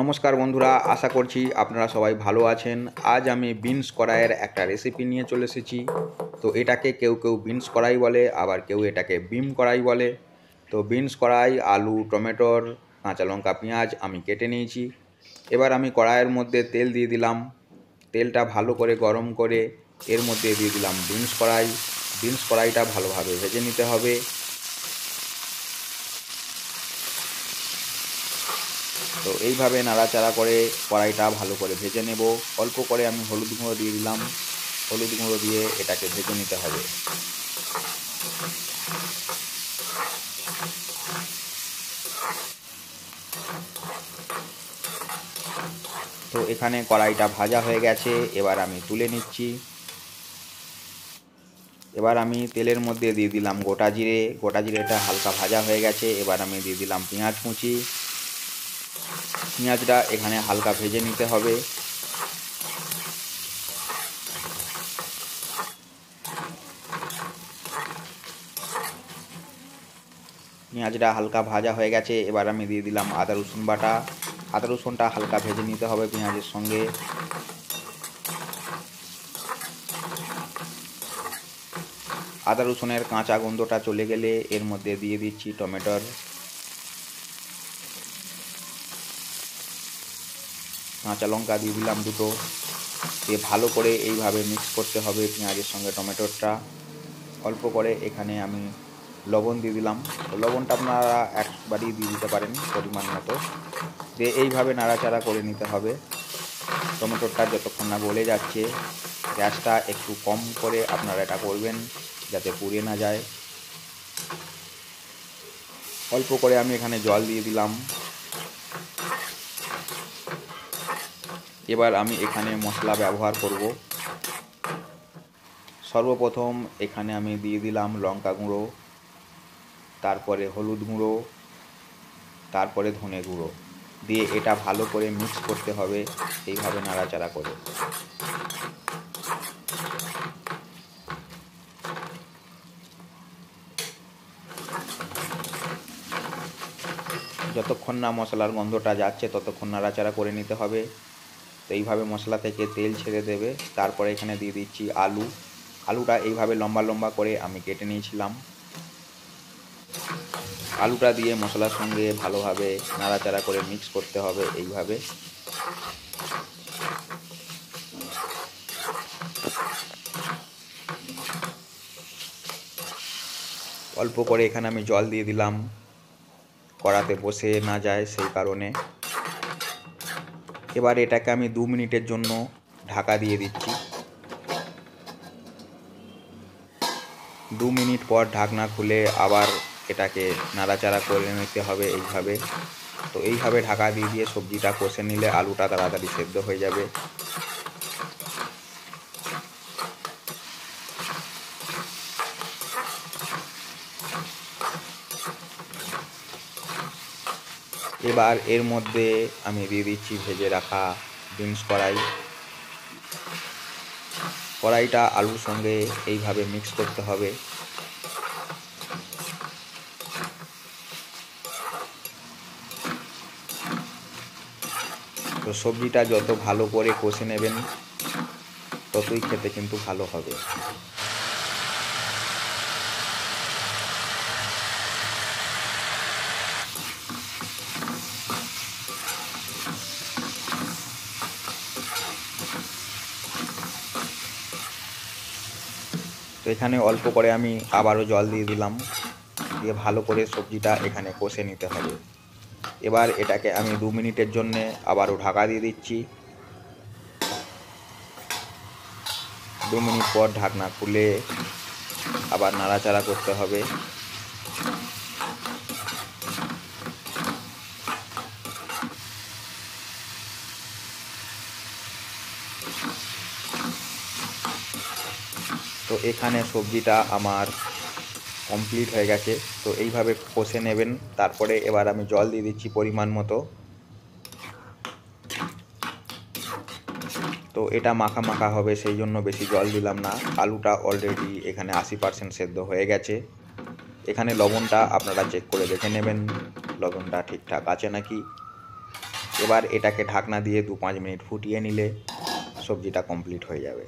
নমস্কার বন্ধুরা, আশা করছি আপনারা সবাই ভালো আছেন। আজ আমি বিনস কড়াইয়ের একটা রেসিপি নিয়ে চলে এসেছি। তো এটাকে কেউ কেউ বিনস কড়াই বলে, আবার কেউ এটাকে বিম কড়াই বলে। তো বিনস কড়াই, আলু, টমেটোর, কাঁচা লঙ্কা, পেঁয়াজ আমি কেটে নিয়েছি। এবার আমি কড়াইয়ের মধ্যে তেল দিয়ে দিলাম। তেলটা ভালো করে গরম করে এর মধ্যে দিয়ে দিলাম বিনস কড়াই। বিনস কড়াইটা ভালোভাবে ভেজে নিতে হবে। তো এইভাবে নাড়াচাড়া করে কড়াইটা ভালো করে ভেজে নেব। অল্প করে আমি হলুদ গুঁড়ো দিয়ে দিলাম। হলুদ গুঁড়ো দিয়ে এটাকে ভেজে নিতে হবে। তো এখানে কড়াইটা ভাজা হয়ে গেছে, এবার আমি তুলে নিচ্ছি। এবার আমি তেলের মধ্যে দিয়ে দিলাম গোটা জিরে। গোটা জিরেটা হালকা ভাজা হয়ে গেছে, এবার আমি দিয়ে দিলাম পেঁয়াজ কুচি। পেঁয়াজটা এখানে হালকা ভেজে নিতে হবে। পেঁয়াজটা হালকা ভাজা হয়ে গেছে, এবার আমি দিয়ে দিলাম আদা রসুন বাটা। আদা রসুনটা হালকা ভেজে নিতে হবে পেঁয়াজের সঙ্গে। আদা রসুনের কাঁচা গন্ধটা চলে গেলে এর মধ্যে দিয়ে দিচ্ছি টমেটোর। কাঁচা লঙ্কা দিয়ে দিলাম দুটো। দিয়ে ভালো করে এইভাবে মিক্স করতে হবে পেঁয়াজের সঙ্গে টমেটোটা। অল্প করে এখানে আমি লবণ দিয়ে দিলাম। লবণটা আপনারা একবারই দিয়ে দিতে পারেন পরিমাণ মতো। দিয়ে এইভাবে নাড়াচাড়া করে নিতে হবে টমেটোটা যতক্ষণ না গলে যাচ্ছে। গ্যাসটা একটু কম করে আপনারা এটা করবেন যাতে পুড়ে না যায়। অল্প করে আমি এখানে জল দিয়ে দিলাম। এবার আমি এখানে মশলা ব্যবহার করব। সর্বপ্রথম এখানে আমি দিয়ে দিলাম লঙ্কা গুঁড়ো, তারপরে হলুদ গুঁড়ো, তারপরে ধনে গুঁড়ো। দিয়ে এটা ভালো করে মিক্স করতে হবে এইভাবে নাড়াচাড়া করে। যতক্ষণ না মশলার গন্ধটা যাচ্ছে ততক্ষণ নাড়াচাড়া করে নিতে হবে। তো এইভাবে মশলা থেকে তেল ছেড়ে দেবে। তারপরে এখানে দিয়ে দিচ্ছি আলু। আলুটা এইভাবে লম্বা লম্বা করে আমি কেটে নিয়েছিলাম। আলুটা দিয়ে মশলার সঙ্গে ভালোভাবে নাড়াচাড়া করে মিক্স করতে হবে এইভাবে। অল্প করে এখানে আমি জল দিয়ে দিলাম, কড়াতে বসে না যায় সেই কারণে। এবার এটাকে আমি 2 মিনিটের জন্য ঢাকা দিয়ে দিচ্ছি। 2 মিনিট পর ঢাকনা খুলে আবার এটাকে নাড়াচাড়া করে নিতে হবে এইভাবে। তো এইভাবে ঢাকা দিয়ে দিয়ে সবজিটা কষে নিলে আলুটা তাড়াতাড়ি সেদ্ধ হয়ে যাবে। এবার এর মধ্যে আমি দিয়ে দিচ্ছি ভেজে রাখা বিনস কড়াই। কড়াইটা আলুর সঙ্গে এইভাবে মিক্স করতে হবে। তো সবজিটা যত ভালো করে কষে নেবেন ততই খেতে কিন্তু ভালো হবে। তো এখানে অল্প করে আমি আবারও জল দিয়ে দিলাম। দিয়ে ভালো করে সবজিটা এখানে কষে নিতে হবে। এবার এটাকে আমি 2 মিনিটের জন্যে আবারও ঢাকা দিয়ে দিচ্ছি। 2 মিনিট পর ঢাকনা খুলে আবার নাড়াচাড়া করতে হবে। তো এখানে সবজিটা আমার কমপ্লিট হয়ে গেছে। তো এইভাবে কষে নেবেন। তারপরে এবার আমি জল দিয়ে দিচ্ছি পরিমাণ মতো। তো এটা মাখা মাখা হবে সেই জন্য বেশি জল দিলাম না। আলুটা অলরেডি এখানে 80% সেদ্ধ হয়ে গেছে। এখানে লবণটা আপনারা চেক করে দেখে নেবেন লবণটা ঠিকঠাক আছে নাকি। এবার এটাকে ঢাকনা দিয়ে 2-5 মিনিট ফুটিয়ে নিলে সবজিটা কমপ্লিট হয়ে যাবে।